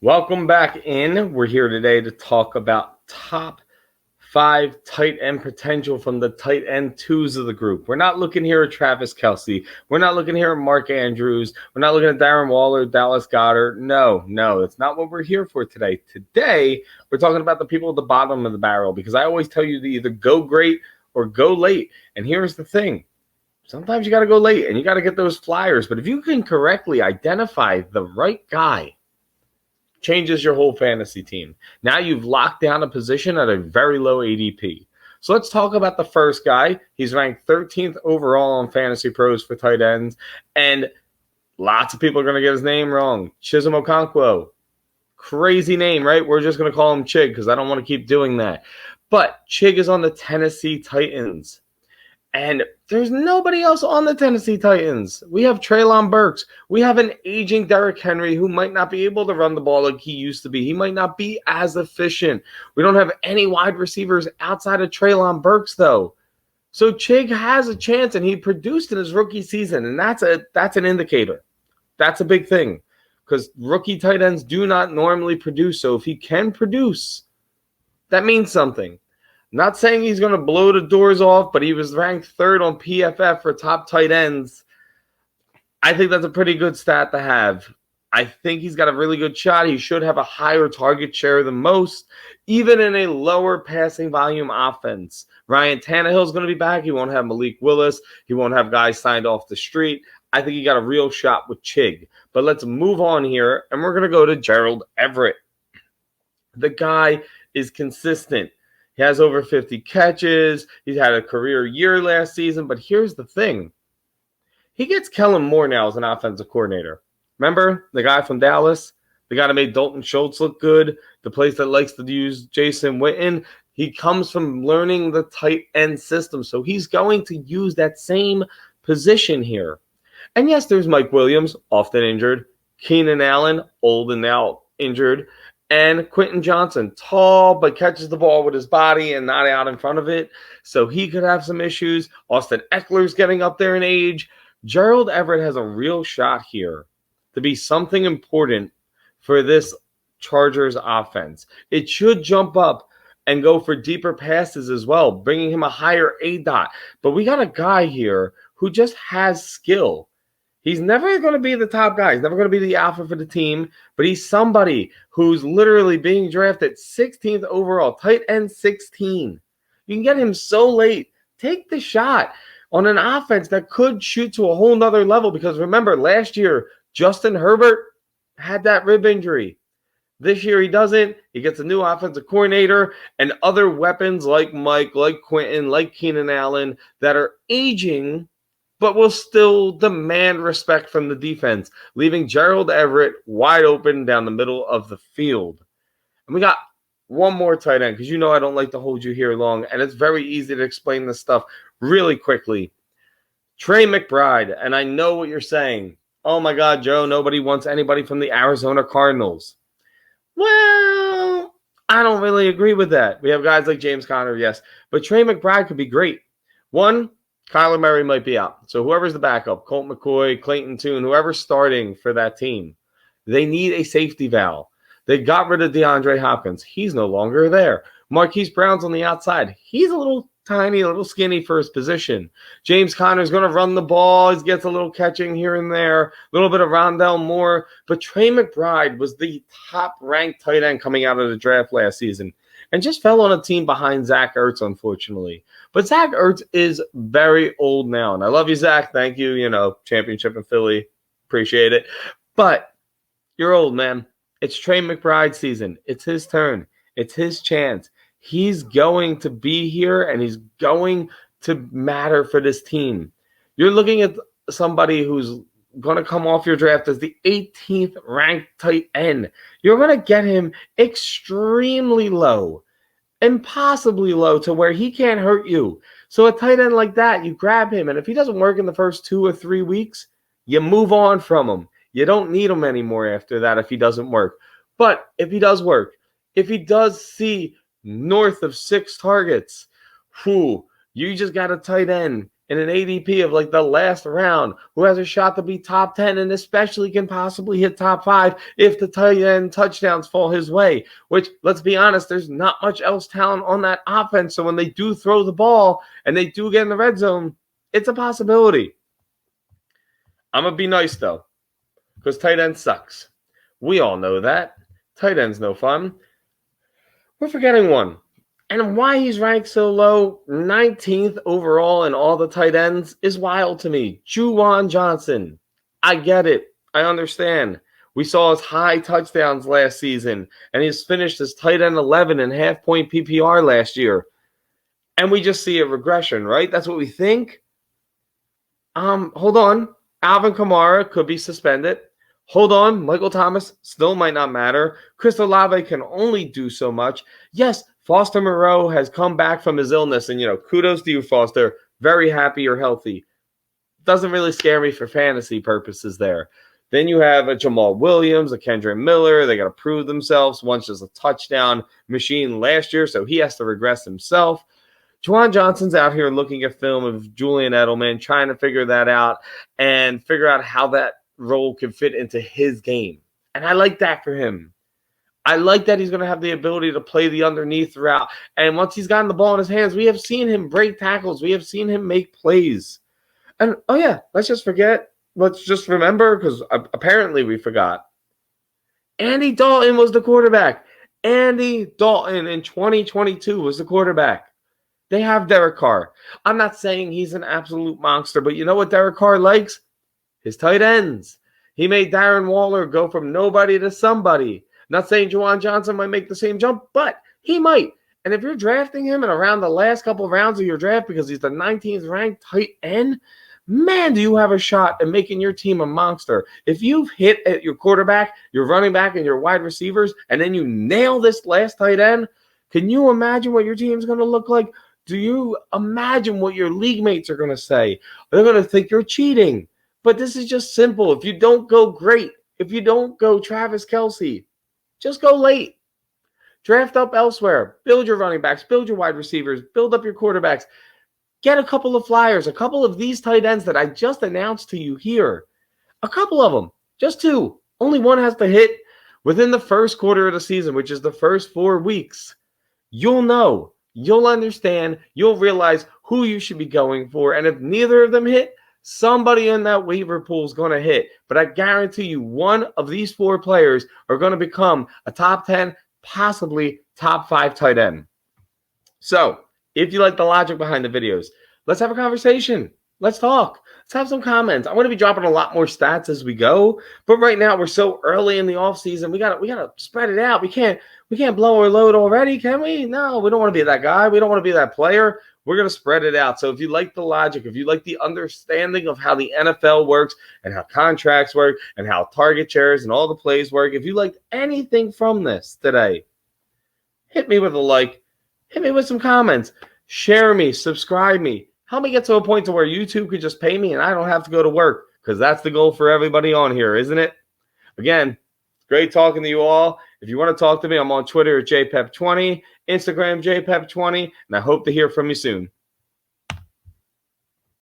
Welcome back in. We're here today to talk about top 5 tight end potential from the tight end twos of the group. We're not looking here at Travis Kelce. We're not looking here at Mark Andrews. We're not looking at Darren Waller, Dallas Goedert. No, that's not what we're here for today. Today, we're talking about the people at the bottom of the barrel because I always tell you to either go great or go late. And here's the thing. Sometimes you got to go late and you got to get those flyers. But if you can correctly identify the right guy, changes your whole fantasy team. Now you've locked down a position at a very low ADP. So let's talk about the first guy. He's ranked 13th overall on Fantasy Pros for tight ends. And lots of people are going to get his name wrong. Chisholm Okonkwo. Crazy name, right? We're just going to call him Chig because I don't want to keep doing that. But Chig is on the Tennessee Titans. And there's nobody else on the Tennessee Titans. We have Treylon Burks. We have an aging Derrick Henry who might not be able to run the ball like he used to be. He might not be as efficient. We don't have any wide receivers outside of Treylon Burks, though. So Chig has a chance, and he produced in his rookie season, and that's an indicator. That's a big thing because rookie tight ends do not normally produce. So if he can produce, that means something. Not saying he's going to blow the doors off, but he was ranked 3rd on PFF for top tight ends. I think that's a pretty good stat to have. I think he's got a really good shot. He should have a higher target share than most, even in a lower passing volume offense. Ryan Tannehill's going to be back. He won't have Malik Willis. He won't have guys signed off the street. I think he got a real shot with Chig. But let's move on here, and we're going to go to Gerald Everett. The guy is consistent. He has over 50 catches. He's had a career year last season. But here's the thing. He gets Kellen Moore now as an offensive coordinator. Remember the guy from Dallas? The guy that made Dalton Schultz look good? The place that likes to use Jason Witten? He comes from learning the tight end system. So he's going to use that same position here. And yes, there's Mike Williams, often injured. Keenan Allen, old and now injured. And Quentin Johnson, tall, but catches the ball with his body and not out in front of it. So he could have some issues. Austin Eckler's getting up there in age. Gerald Everett has a real shot here to be something important for this Chargers offense. It should jump up and go for deeper passes as well, bringing him a higher ADOT. But we got a guy here who just has skill. He's never going to be the top guy. He's never going to be the alpha for the team, but he's somebody who's literally being drafted 16th overall, tight end 16. You can get him so late. Take the shot on an offense that could shoot to a whole nother level because remember, last year, Justin Herbert had that rib injury. This year he doesn't. He gets a new offensive coordinator and other weapons like Mike, like Quentin, like Keenan Allen that are aging but will still demand respect from the defense, leaving Gerald Everett wide open down the middle of the field. And we got one more tight end, because you know I don't like to hold you here long, and it's very easy to explain this stuff really quickly. Trey McBride, and I know what you're saying. Oh my God, Joe, nobody wants anybody from the Arizona Cardinals. Well, I don't really agree with that. We have guys like James Conner, yes, but Trey McBride could be great. One, Kyler Murray might be out. So whoever's the backup, Colt McCoy, Clayton Tune, whoever's starting for that team, they need a safety valve. They got rid of DeAndre Hopkins. He's no longer there. Marquise Brown's on the outside. He's a little tiny, a little skinny for his position. James Conner's going to run the ball. He gets a little catching here and there, a little bit of Rondell Moore. But Trey McBride was the top-ranked tight end coming out of the draft last season and just fell on a team behind Zach Ertz, unfortunately. But Zach Ertz is very old now. And I love you, Zach. Thank you. Championship in Philly. Appreciate it. But you're old, man. It's Trey McBride season. It's his turn. It's his chance. He's going to be here, and he's going to matter for this team. You're looking at somebody who's going to come off your draft as the 18th ranked tight end. You're going to get him extremely low, impossibly low to where he can't hurt you. So a tight end like that, you grab him, and if he doesn't work in the first 2 or 3 weeks, you move on from him. You don't need him anymore after that if he doesn't work. But if he does work, if he does see north of 6 targets, you just got a tight end in an ADP of like the last round who has a shot to be top 10 and especially can possibly hit top 5 if the tight end touchdowns fall his way, which, let's be honest, there's not much else talent on that offense. So when they do throw the ball and they do get in the red zone, it's a possibility. I'm going to be nice, though, because tight end sucks. We all know that. Tight end's no fun. We're forgetting one. And why he's ranked so low, 19th overall in all the tight ends, is wild to me. Juwan Johnson. I get it. I understand. We saw his high touchdowns last season, and he's finished as tight end 11 in half-point PPR last year. And we just see a regression, right? That's what we think. Hold on. Alvin Kamara could be suspended. Hold on. Michael Thomas still might not matter. Chris Olave can only do so much. Yes, Foster Moreau has come back from his illness, and, kudos to you, Foster. Very happy you're healthy. Doesn't really scare me for fantasy purposes there. Then you have a Jamal Williams, a Kendra Miller. They got to prove themselves. Once just a touchdown machine last year, so he has to regress himself. Juwan Johnson's out here looking at film of Julian Edelman, trying to figure that out and figure out how that role can fit into his game. And I like that for him. I like that he's going to have the ability to play the underneath throughout. And once he's gotten the ball in his hands, we have seen him break tackles. We have seen him make plays. And, let's just remember, because apparently we forgot. Andy Dalton was the quarterback. Andy Dalton in 2022 was the quarterback. They have Derek Carr. I'm not saying he's an absolute monster, but you know what Derek Carr likes? His tight ends. He made Darren Waller go from nobody to somebody. Not saying Juwan Johnson might make the same jump, but he might. And if you're drafting him in around the last couple of rounds of your draft because he's the 19th ranked tight end, man, do you have a shot at making your team a monster. If you've hit at your quarterback, your running back, and your wide receivers, and then you nail this last tight end, can you imagine what your team's going to look like? Do you imagine what your league mates are going to say? They're going to think you're cheating. But this is just simple. If you don't go great, if you don't go Travis Kelce, just go late. Draft up elsewhere. Build your running backs. Build your wide receivers. Build up your quarterbacks. Get a couple of flyers. A couple of these tight ends that I just announced to you here. A couple of them. Just 2. Only one has to hit within the first quarter of the season, which is the first 4 weeks. You'll know. You'll understand. You'll realize who you should be going for. And if neither of them hit, somebody in that waiver pool is going to hit. But I guarantee you one of these 4 players are going to become a top 10, possibly top 5 tight end. So if you like the logic behind the videos, let's have a conversation. Let's talk. Let's have some comments. I'm going to be dropping a lot more stats as we go. But right now we're so early in the offseason. We gotta spread it out. We can't blow our load already, can we? No, we don't want to be that guy. We don't want to be that player. We're going to spread it out. So if you like the logic, if you like the understanding of how the NFL works and how contracts work and how target shares and all the plays work, if you liked anything from this today, hit me with a like, hit me with some comments, share me, subscribe me. Help me get to a point to where YouTube could just pay me and I don't have to go to work, because that's the goal for everybody on here, isn't it? Again, great talking to you all. If you want to talk to me, I'm on Twitter at JPEP20, Instagram JPEP20, and I hope to hear from you soon.